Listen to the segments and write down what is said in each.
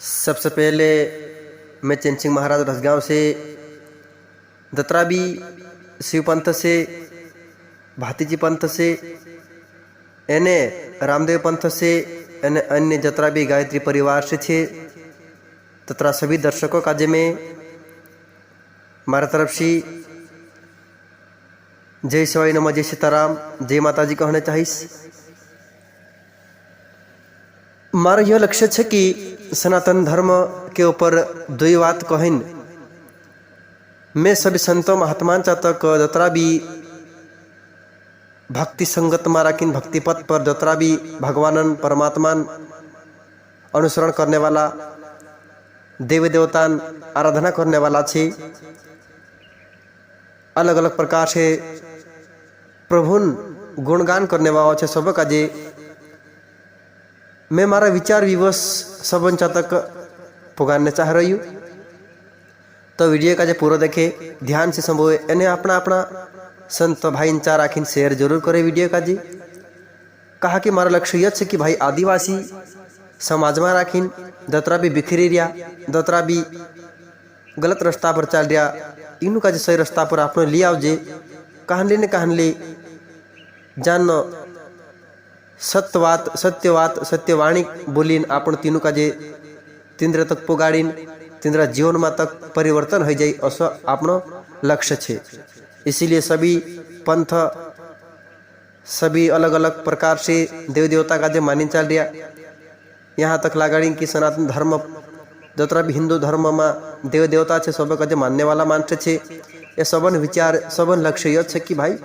सबसे पहले मैं चैन सिंह महाराज रसगांव से, दत्राबी शिव पंथ से, भातीजी पंथ से, एने रामदेव पंथ से, एने अन्य जत्राबी गायत्री परिवार से छे तथा सभी दर्शकों का जे में मारा तरफ से जय शिवाय नमः, जय सीताराम, जय माताजी कहना चाहिए। मारा यह लक्ष्य है कि सनातन धर्म के ऊपर दुई बात कहन। मैं सभी संतों महात्मा तक जतरा भी भक्ति संगत में राखीन भक्ति पथ पर जतरा भी भगवानन परमात्मान अनुसरण करने वाला, देवी देवतान आराधना करने वाला छे, अलग अलग प्रकार से प्रभुन गुणगान करने वाला छे, सब का जे मैं मारा विचार विवश सबन तक पुगारने चाह रही हूँ। तो वीडियो का जो पूरा देखे, ध्यान से संभव इन्हें अपना अपना संत भाई चार आखिन शेयर जरूर करे वीडियो का जी। कहा कि मारा लक्ष्य यह है कि भाई आदिवासी समाज में राखीन दतरा भी बिखरी रहा, दतरा भी गलत रास्ता पर चल रहा, इनू का जो सही रास्ता पर आपने लिया जे कहन ले जान सत्यवात सत्यवाणी बोलीन आपण तीनों का जे तिंद्र तक पुगाड़ीन तिंद्रा जीवन में तक परिवर्तन हो जाए ऐसा आपनो लक्ष्य है। इसीलिए सभी पंथ, सभी अलग अलग प्रकार से देव देवता का जे मानी चल रहा, यहाँ तक लगाड़ी कि सनातन धर्म जतरा भी हिंदू धर्म में देव देवता है सब का जे मानने वाला मानस है। ये सबन विचार सबन लक्ष्य यह है कि भाई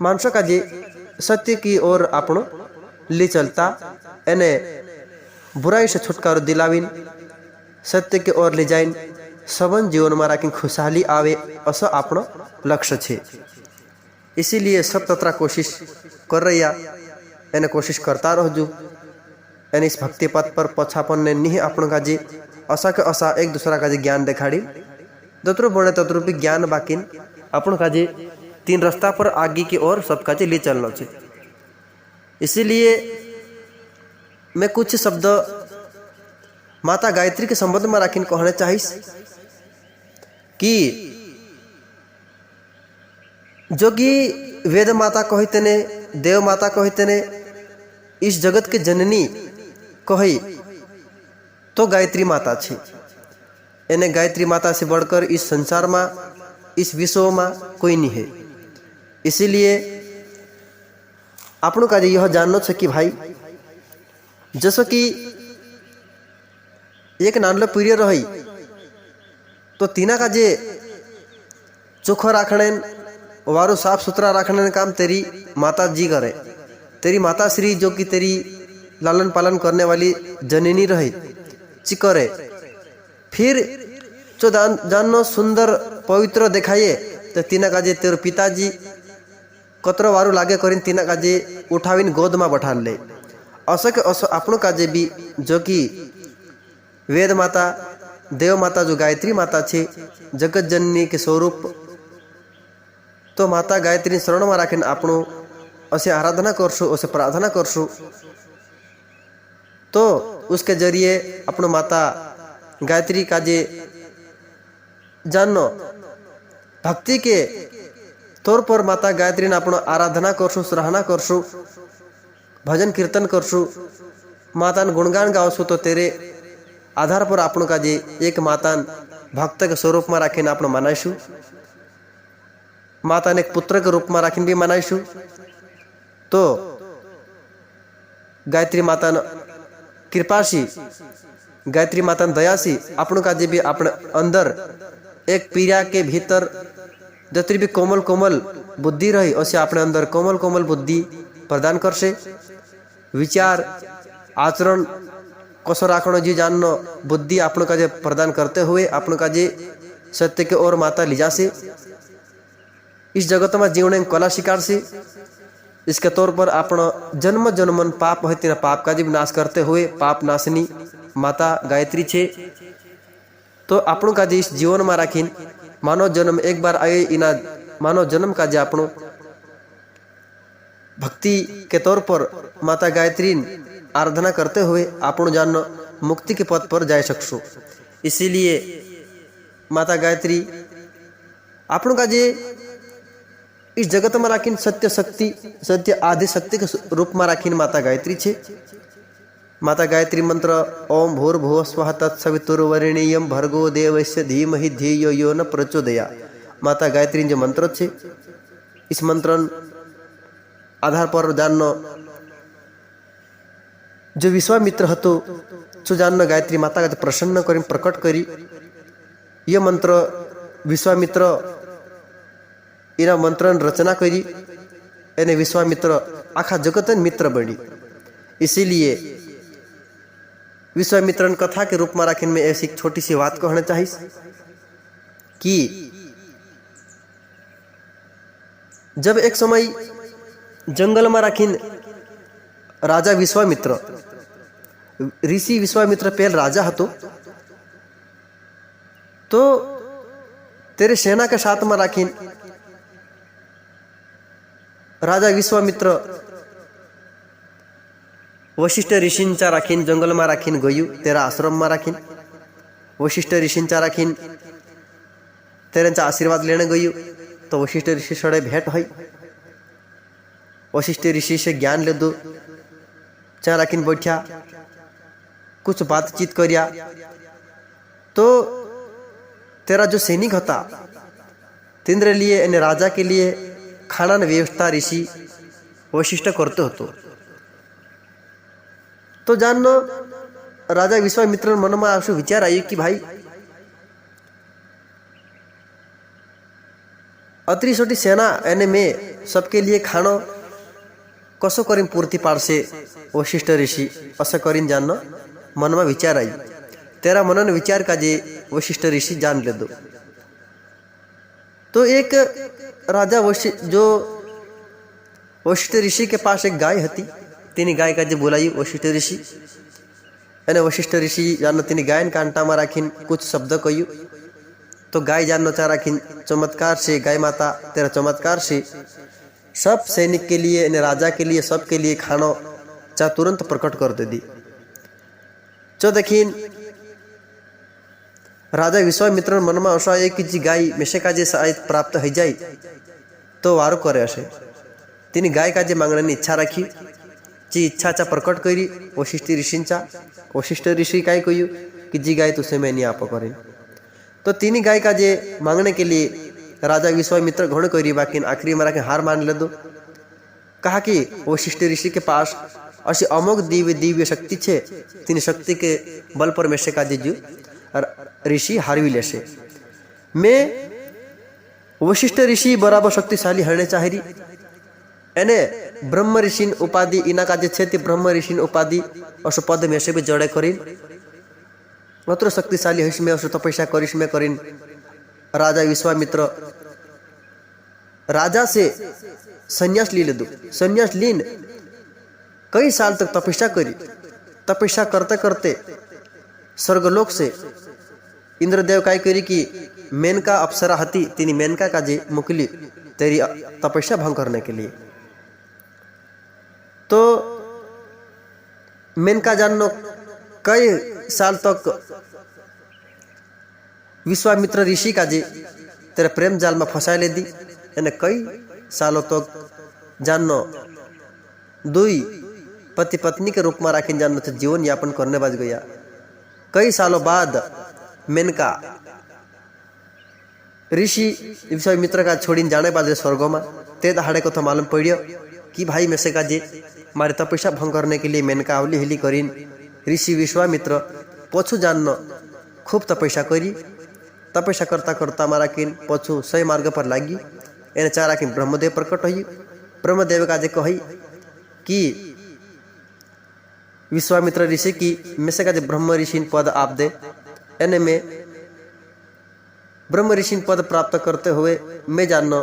मानस का जे सत्य की ओर आपनो ले चलता, एने बुराई से छुटकारो दिलावीन सत्य की ओर ले जाइन, सबन जीवन में राखी खुशहाली आवे ऐसा आपनो लक्ष्य है। इसीलिए सब तत्रा कोशिश कर रहा, एने कोशिश करता रहजू, एने इस भक्ति पथ पर पछापन ने नहीं आपनो का जे ऐसा के ऐसा एक दूसरा का जे ज्ञान दिखाड़ी, जतरो बने ततरो भी ज्ञान बाकिन आपनो का जे तीन रास्ता पर आगे की ओर सबका ले चलना चाहिए। इसीलिए मैं कुछ शब्द माता गायत्री के संबंध में राखीन कहना चाहिए कि जो कि वेद माता कहते ने, देव माता कहते ने, इस जगत के जननी कही तो गायत्री माता छे। इन्हें गायत्री माता से बढ़कर इस संसार में, इस विश्व में कोई नहीं है। इसीलिए आपनों का यह जानना है कि भाई जैसे कि एक नानलो पीढ़ी रही तो तीना का जे चोखो राखने वारो साफ सुथरा रखने काम तेरी माता जी करे, तेरी माता श्री जो कि तेरी लालन पालन करने वाली जननी रहे चिकरे, फिर जो जाननो सुंदर पवित्र दिखाइए तो तीना का जे तेरे पिताजी कतरो वारू लागे करीन तीना का जे उठावीन गोद में बैठा ले। असो के असो आपनों का जे भी जो कि वेद माता, देव माता जो गायत्री माता छे, जगत जननी के स्वरूप, तो माता गायत्री शरण में राखीन आपनों असे आराधना करशु, असे प्रार्थना करशु, तो उसके जरिए अपनो माता गायत्री का जे जानो भक्ति के तौर पर माता गायत्री ने अपनो आराधना करशु, सराहना करशु, भजन कीर्तन करशु, माता गुणगान गावशु, तो तेरे आधार पर आपनो का जे एक माता भक्त के स्वरूप में राखीन आपनो मनाइशु, माता ने एक पुत्र के रूप में राखीन भी मनाइशु। तो गायत्री माता कृपासी, गायत्री माता दयासी आपनो का जे भी अपने अंदर एक पीड़ा के भीतर जतरी भी कोमल कोमल बुद्धि रही उसे अपने अंदर कोमल कोमल बुद्धि प्रदान कर से, विचार आचरण कसो राखनो जी जाननो बुद्धि आपनो का जे प्रदान करते हुए आपनो का जे सत्य के ओर माता लीजा से इस जगत में जीवन कला शिकार से, इसके तौर पर आपनो जन्म जन्मन पाप है तीन पाप का जी नाश करते हुए पाप नाशनी माता गायत्री छे। तो आपनो का जी इस जीवन में राखीन मानव जन्म एक बार आए, इना मानव जन्म का जे आपनो भक्ति के तौर पर माता गायत्री आराधना करते हुए आपण जानो मुक्ति के पथ पर जाए सकशो। इसीलिए माता गायत्री આપણું કાજે इस जगत में राखीन सत्य शक्ति सत्य आदि शक्ति के रूप में राखीन माता गायत्री छे। माता गायत्री मंत्र ओम भूर्भुवः स्वः तत्सवितुर्वरेण्यं भर्गो देवस्य धीमहि धियो यो न प्रचोदयात्। माता गायत्री जो मंत्र छे इस मंत्र आधार पर जाननो जो विश्वामित्र हतो जो जाननो गायत्री माता का प्रसन्न करी प्रकट करी ये मंत्र विश्वामित्र इना मंत्र रचना करी एने विश्वामित्र आखा जगत मित्र बनी। इसीलिए विश्वामित्रन कथा के रूप में राखीन में ऐसी छोटी सी बात कहना चाहिए कि जब एक समय जंगल में राखीन राजा विश्वामित्र ऋषि विश्वामित्र पहल राजा हतो तो तेरे सेना के साथ में राखीन राजा विश्वामित्र वशिष्ठ ऋषींचा राखीन जंगल में राखीन गयु तेरा आश्रम में राखीन वशिष्ठ ऋषींचा राखीन तेऱ्यांचा आशीर्वाद लेने गयु तो वशिष्ठ ऋषि सड़े भेंट हुई। वशिष्ठ ऋषि से ज्ञान ले दो चाह राखीन बैठा कुछ बातचीत करिया तो तेरा जो सैनिक होता तिंद्र लिए यानी राजा के लिए खाना न व्यवस्था ऋषि वशिष्ठ करते होतो। तो जाननो राजा विश्वामित्र मन में आशु विचार आयु कि भाई अत्री छोटी सेना यानी मैं सबके लिए खानो कसो करीन पूर्ति पाड़से वशिष्ठ ऋषि असं करीन जाननो मन में विचार आई। तेरा मनन विचार का जे वशिष्ठ ऋषि जान ले दो। तो एक राजा जो वशिष्ठ ऋषि के पास एक गाय हती तेनी गाय का जे बोलाई वशिष्ठ ऋषि अने वशिष्ठ ऋषि जानो तेनी गायन कांटा में राखीन कुछ शब्द कहयु तो गाय जाननो चाह राखीन चमत्कार से गाय माता तेरा चमत्कार से सब सैनिक के लिए ने राजा के लिए सबके लिए खानो चाह तुरंत प्रकट कर दे दी। जो देखीन राजा विश्वामित्र मन में आशा है कि जी गाय मेशे का जे शायद प्राप्त हो जाए तो वारो करे हशे। तेनी गाय का जे मांगने इच्छा राखी जी इच्छा प्रकट करी वशिष्ठ ऋषींचा। वशिष्ठ ऋषि काय कहयु कि जी गाय तुसे मैं नहीं आप करे तो तीनी गाय का जे मांगने के लिए राजा विश्वामित्र घण करी बाकी आखिरी में हार मान ले दो। कहा कि वशिष्ठ ऋषि के पास ऐसी अमोघ दिव्य शक्ति छे तीन शक्ति के बल पर मेशे का जेजू ऋषि हारवी लेशे। मैं वशिष्ठ ऋषि बराबर शक्तिशाली हरने चाहेरी एने ब्रह्म ऋषि उपाधि इना का जे छे ते ब्रह्म ऋषि उपाधि असो पद में से भी जड़े करीन अत्र शक्तिशाली हईश में असो तपस्या करिश में करीन राजा विश्वामित्र राजा से संन्यास ली ले दो। संन्यास लीन कई साल तक तपस्या करी। तपस्या करते करते स्वर्गलोक से इंद्रदेव काय करी कि मेनका अप्सरा हती तिनी मेनका का जे मुकली तेरी तपस्या भंग करने के लिए। तो मेनका जाननो कई साल तक विश्वामित्र ऋषि का जे तेरे प्रेम जाल में फंसा ले दी यानी कई सालों तक जाननो दुई पति पत्नी के रूप में राखी जाननो तो जीवन यापन करने बच गया। कई सालों बाद मेनका ऋषि विश्वामित्र का छोड़ी जाने बाद स्वर्गों में ते दहाड़े को तो मालूम पड़ियो कि भाई में से का जे मारे तपस्या भंग करने के लिए मेनका अवली हिली करीन ऋषि विश्वामित्र पछू जाननो खूब तपस्या करी। तपस्या करता करता मारा किन पछू सही मार्ग पर लागी एने चारा किन ब्रह्मदेव प्रकट हुई। ब्रह्मदेव का जे कही कि विश्वामित्र ऋषि की में से का जे ब्रह्म ऋषि पद आप दे एने में ब्रह्म ऋषि पद प्राप्त करते हुए मैं जाननो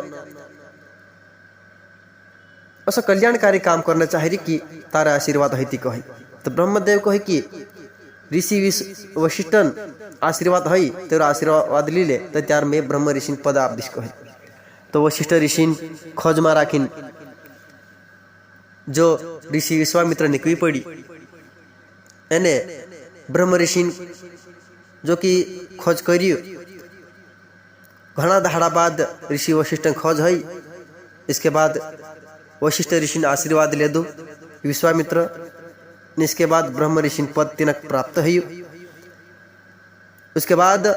ऐसा कल्याणकारी काम करना चाह रही कि तारा आशीर्वाद है कही। तो ब्रह्मदेव कहे कि ऋषि वशिष्ठन आशीर्वाद है तेरा आशीर्वाद ली ले तो त्यार में ब्रह्म ऋषि पद आप दिश कहे। तो वशिष्ठ ऋषि खोज में राखीन जो ऋषि विश्वामित्र निकली पड़ी एने ब्रह्म ऋषि जो कि खोज करियो घना दहाड़ा बाद ऋषि वशिष्ठ खोज है। इसके बाद वशिष्ठ ऋषि ने आशीर्वाद ले दो विश्वामित्र। इसके बाद ब्रह्म ऋषि पद तिनक प्राप्त है। उसके बाद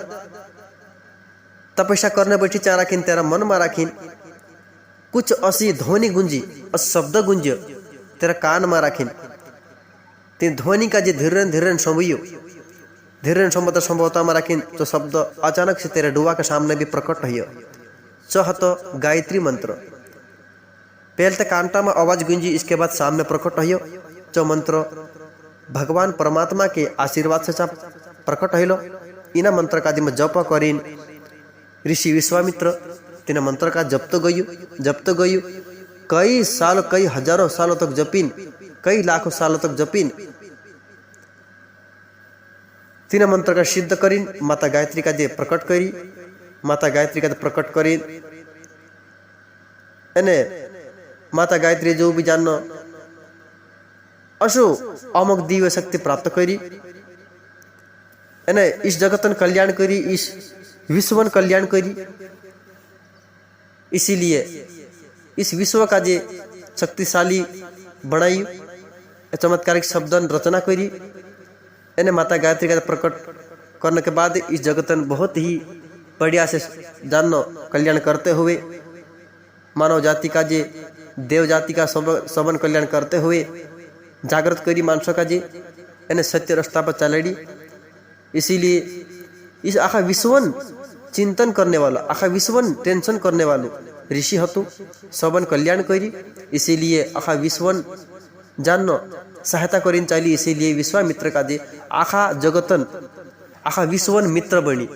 तपस्या करने बैठी चाह राखिन तेरा मन में राखिन कुछ असी ध्वनि गुंजी और शब्द गुंज तेरा कान में राखिन तीन ध्वनि का जे धीरे धीरे संभयो धीरे संभवता में राखिन तो शब्द अचानक से तेरे डुआ के सामने भी प्रकट है। चह तो गायत्री मंत्र पहले तो कांटा में आवाज गुंजी, इसके बाद सामने प्रकट है जो मंत्र भगवान परमात्मा के आशीर्वाद से प्रकट है। इना मंत्र का में जप करीन ऋषि विश्वामित्र तीन मंत्र का जपते गयु कई साल कई हजारों सालों तक जपीन, कई लाखों सालों तक जपीन तीन मंत्र का सिद्ध करीन माता गायत्री का दे प्रकट करी। माता गायत्री का प्रकट करीन एने माता गायत्री जो भी जानो अशो अमुक दिव्य शक्ति प्राप्त करी एने इस जगतन कल्याण करी, इस विश्वन कल्याण करी। इसीलिए इस विश्व का जे शक्तिशाली बनाई चमत्कारिक शब्दन रचना करी एने माता गायत्री का प्रकट करने के बाद इस जगतन बहुत ही बढ़िया से जानो कल्याण करते हुए मानव जाति का जे देव जाति का सबन कल्याण करते हुए जागृत करी मानसों का जे एने सत्य रास्ता पर चलेड़ी। इसीलिए इस आखा विश्वन चिंतन करने वाला आखा विश्वन टेंशन करने वालों ऋषि हतु सबन कल्याण करी। इसीलिए आखा विश्वन जानो सहायता करीन चाहिए। इसीलिए विश्वामित्र का जे आखा जगतन आखा विश्वन मित्र बनी,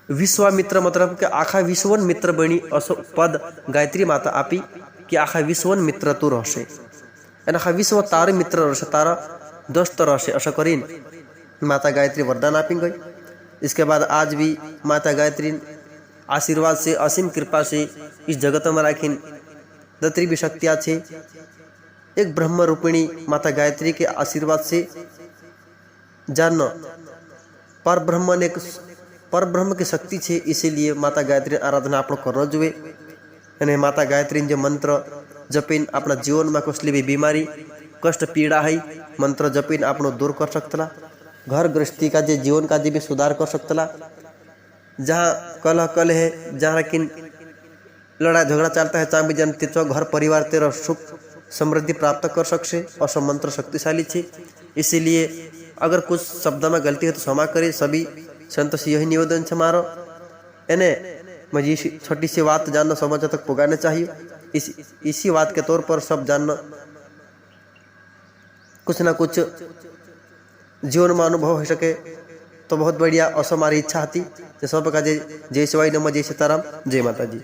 विश्वामित्र मतलब के आखा विश्वन मित्र बनी असो पद गायत्री माता आपी कि आखा विश्वन मित्र तू रहसे एन आखा विश्व तार मित्र रहसे तारा दोस्त रहसे असो करीन माता गायत्री वरदान आपी गई। इसके बाद आज भी माता गायत्री आशीर्वाद से असीम कृपा से इस जगत में राखिन दत्री भी शक्तियाँ छे। एक ब्रह्म रूपिणी माता गायत्री के आशीर्वाद से जानो पर ब्रह्म ने पर ब्रह्म की शक्ति छे। इसीलिए माता गायत्री आराधना आप करना जुए अने माता गायत्री जो मंत्र जपीन अपना जीवन में कसली भी बीमारी कष्ट पीड़ा है मंत्र जपीन आपनो दूर कर सकतला। घर गृहस्थी का जे जीवन का जे भी सुधार कर सकतला। जहाँ कलह कल है, जहाँ किन लड़ाई झगड़ा चलता है, चाहे भी जन तेरा घर परिवार तेरा सुख समृद्धि प्राप्त कर सकसे और मंत्र शक्तिशाली छे। इसीलिए अगर कुछ शब्द में गलती है तो क्षमा करे। सभी संत से यही निवेदन है मारो एने मुझे छोटी सी बात जानना समाज तक पुगाने चाहिए। इसी बात के तौर पर सब जानना कुछ ना कुछ जीवन में अनुभव हो सके तो बहुत बढ़िया। और हमारी इच्छा थी सब का जय शिवाय नमः, जय सीताराम, जय माता जी।